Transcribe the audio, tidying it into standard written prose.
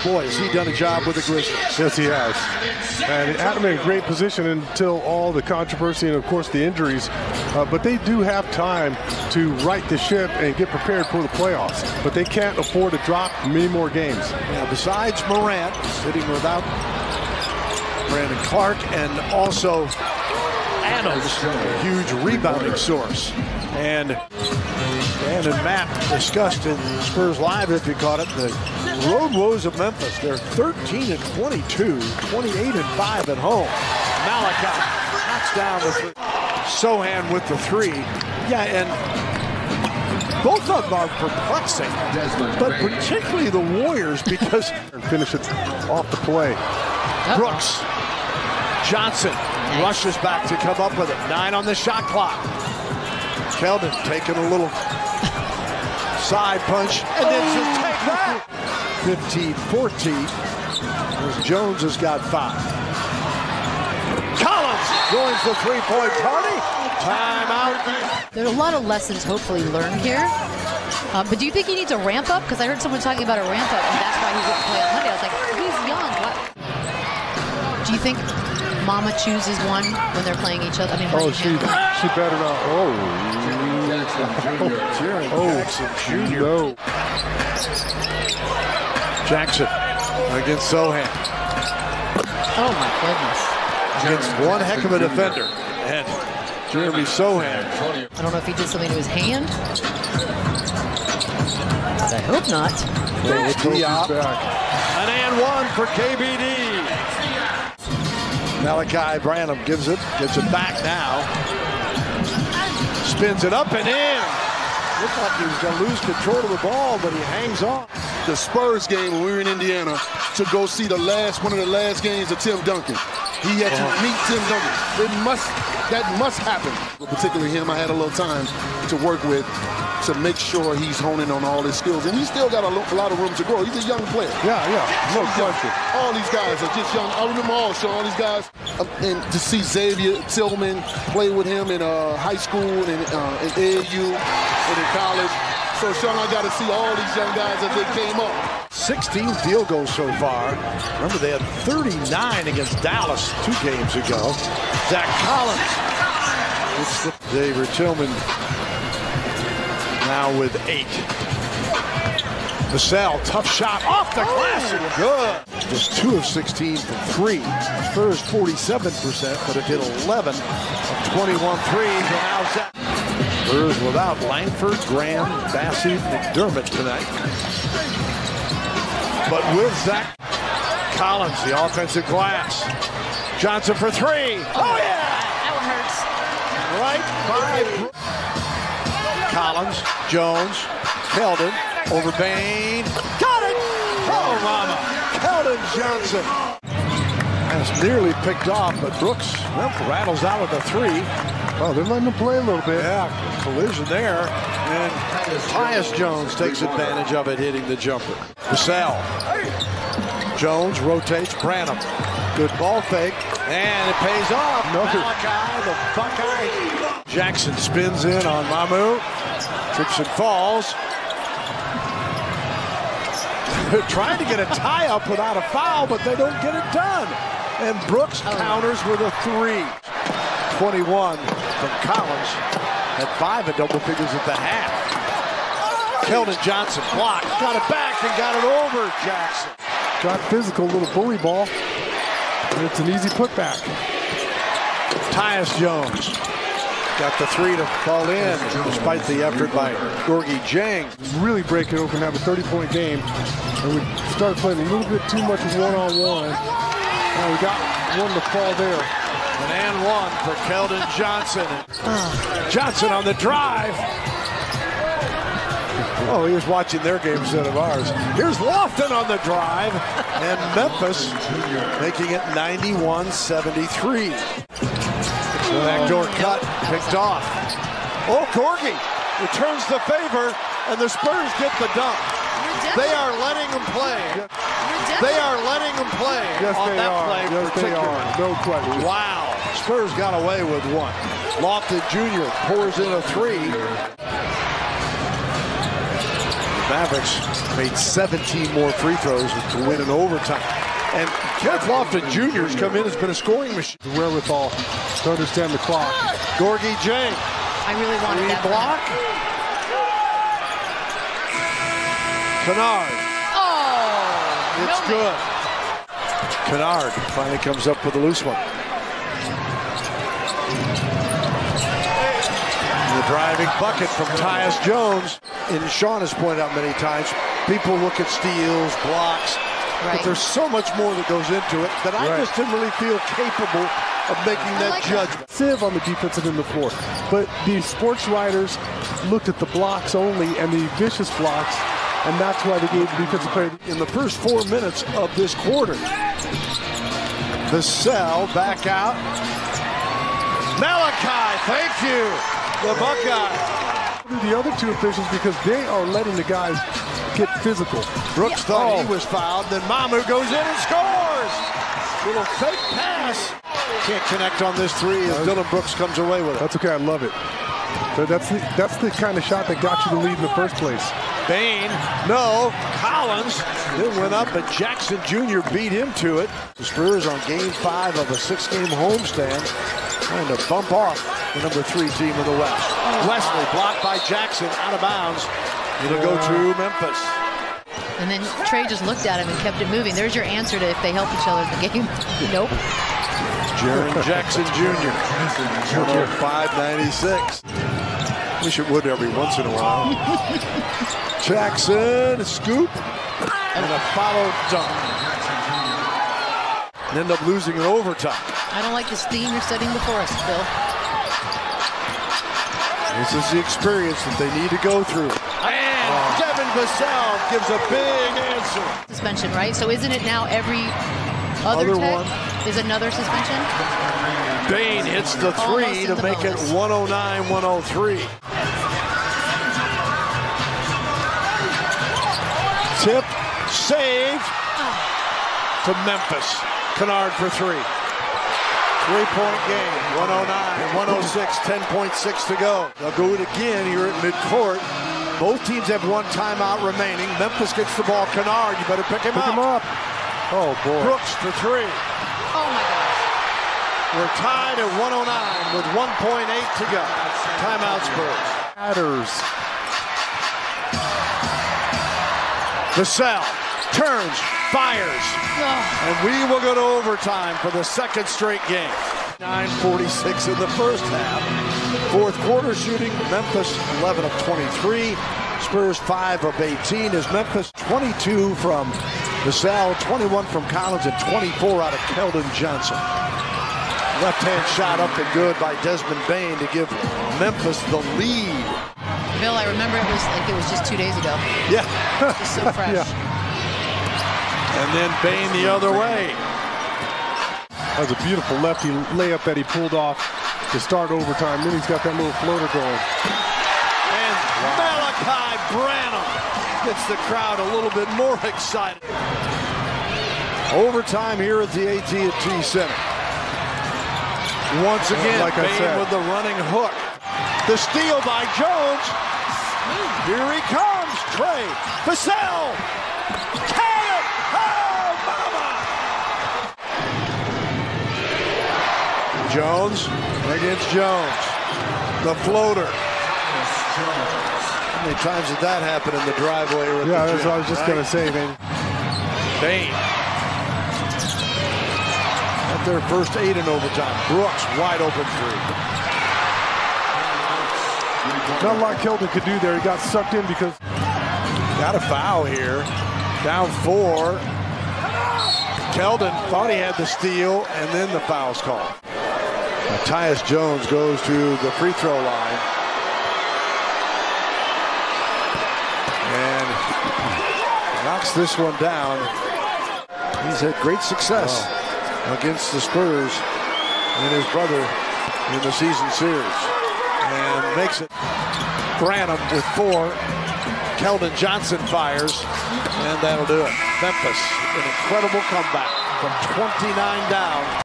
Boy, has he done a job with the Grizzlies. Yes, he has. And it had him in a great position until all the controversy and, of course, the injuries. But they do have time to right the ship and get prepared for the playoffs. But they can't afford to drop many more games. Now, besides Morant, sitting without Brandon Clark, and also Adams, a huge rebounding source. And Dan and Matt discussed in Spurs Live, if you caught it, the road woes of Memphis. They're 13-22, 28-5 at home. Malachi knocks down the three. Sohan with the three. Yeah, and both of them are perplexing, but particularly the Warriors because... Finish it off the play. Brooks. Johnson rushes back to come up with it. 9 on the shot clock. Keldon taking a little side punch and then just take that. 15-14. Jones has got 5. Collins joins the three-point party. Timeout. There's a lot of lessons hopefully learned here. But do you think he needs a ramp up? Because I heard someone talking about a ramp up, and that's why he wouldn't play on Monday. I was like, he's young. What? Do you think Mama chooses one when they're playing each other? I mean, she better not. Jackson Jr. No. Jackson against Sohan. Oh my goodness. Against one heck of a defender. And Jeremy Sohan. I don't know if he did something to his hand. I hope not. An and one for KBD. Malachi Branham gets it back now. Spins it up and in. Looked like he was going to lose control of the ball, but he hangs on. The Spurs game when we were in Indiana to go see one of the last games of Tim Duncan. He had to meet Tim Duncan. That must happen. Particularly him, I had a little time to work with to make sure he's honing on all his skills. And he's still got a lot of room to grow. He's a young player. Yeah, no question. All these guys are just young. I remember all these guys. And to see Xavier Tillman play with him in high school and in AAU and in college. So, Sean, I got to see all these young guys as they came up. 16 field goals so far. Remember, they had 39 against Dallas 2 games ago. Zach Collins. Xavier Tillman now with 8. Vassell, tough shot off the glass and good. Just 2 of 16 from 3. Spurs 47%, but it hit 11 of 21 threes. And now Zach. Spurs without Langford, Graham, Bassey, McDermott tonight. But with Zach Collins, the offensive glass. Johnson for 3. Oh, yeah! That one hurts. Right by Collins, Jones, Keldon, over Bain. Got it! Oh, mama. Keldon Johnson. That's nearly picked off, but Brooks rattles out with a 3. Oh, they're letting him play a little bit. Yeah, collision there. And Tyus Jones takes advantage of it, hitting the jumper. Vassell. Jones rotates Branham. Good ball fake. And it pays off. Malachi, the Buckeye. Jackson spins in on Mamu. Trips and falls. They're trying to get a tie-up without a foul, but they don't get it done. And Brooks counters with a 3. 21 from Collins. Had 5 at double figures at the half. Keldon Johnson blocked. Got it back and got it over Jackson. Got physical, little bully ball. And it's an easy putback. Tyus Jones got the 3 to fall in despite the effort by Gorgie Jang. Really break it open, have a 30-point game. And we started playing a little bit too much one-on-one. And we got one to fall there. An and 1 for Keldon Johnson. Johnson on the drive. Oh, he was watching their game instead of ours. Here's Lofton on the drive. And Memphis making it 91-73. Backdoor cut, picked off. Oh, Gorgie returns the favor, and the Spurs get the dunk. They are letting him play. They are letting him play on that play. Yes, they are. No question. Wow. Spurs got away with 1. Lofton Jr. pours in a 3. Mavericks made 17 more free throws to win in overtime. And Kenneth Lofton Jr. has come in, has been a scoring machine. The wherewithal to understand the clock. Gorgie Jang. I really wanted that block. Kennard. Oh, It's no good. Kennard finally comes up with a loose one. The driving bucket from Tyus Jones. And Sean has pointed out many times, people look at steals, blocks, but there's so much more that goes into it that I just didn't really feel capable of making that judgment. Sieve on the defensive end of the floor. But the sports writers looked at the blocks only and the vicious blocks, and that's why they gave the defensive player. In the first 4 minutes of this quarter, Vassell back out. Malachi, thank you, the Buckeye. The other two officials, because they are letting the guys get physical. Brooks thought he was fouled, then Mamu goes in and scores. Little fake pass. Can't connect on this three as Dylan Brooks comes away with it. That's okay, I love it. So that's the kind of shot that got you the lead in the first place. Bain, no. Collins then went up, but Jackson Jr. beat him to it. The Spurs on game 5 of a 6-game homestand, trying to bump off the number 3 team in the West. Wesley blocked by Jackson, out of bounds. It'll go to Memphis. And then Trey just looked at him and kept it moving. There's your answer to if they help each other in the game. Nope. Jaren Jackson Jr. 105.96. Wish it would every once in a while. Jackson, a scoop, and a follow dunk. And end up losing in overtime. I don't like this theme you're setting before us, Bill. This is the experience that they need to go through. And Devin Vassell gives a big answer. Suspension, right? So isn't it now every other tech is another suspension? Bain hits the three to make it 109-103. Tip, save to Memphis. Kennard for 3. 3-point game, 109-106, 10.6 to go. They'll go it again here at midcourt. Both teams have 1 timeout remaining. Memphis gets the ball. Kennard, you better pick him up. Oh, boy. Brooks for 3. Oh, my gosh. We're tied at 109 with 1.8 to go. Timeout Spurs. Matters. Vassell turns, fires, and we will go to overtime for the 2nd straight game. 9:46 in the first half. 4th quarter shooting, Memphis 11 of 23. Spurs 5 of 18 as Memphis 22 from Vassell, 21 from Collins, and 24 out of Keldon Johnson. Left-hand shot up and good by Desmond Bain to give Memphis the lead. Bill, I remember it was just 2 days ago. Yeah. It's so fresh. And then Bain the other way. That was a beautiful lefty layup that he pulled off to start overtime. Then he's got that little floater going. And Malachi Branham gets the crowd a little bit more excited. Overtime here at the AT&T Center. Once again, like Bain with the running hook. The steal by Jones. Here he comes, Trey. Vassell. Can it! Oh, mama! Jones against Jones. The floater. How many times did that happen in the driveway? Or Yeah, that's what I was just going to say, man. Bain. At their first 8 in overtime. Brooks, wide open 3. Not a lot Keldon could do there. He got sucked in because... Got a foul here. Down 4. Keldon thought he had the steal, and then the foul's called. Now, Tyus Jones goes to the free throw line. And knocks this one down. He's had great success against the Spurs and his brother in the season series. And makes it. Branham with 4. Keldon Johnson fires, and that'll do it. Memphis, an incredible comeback from 29 down.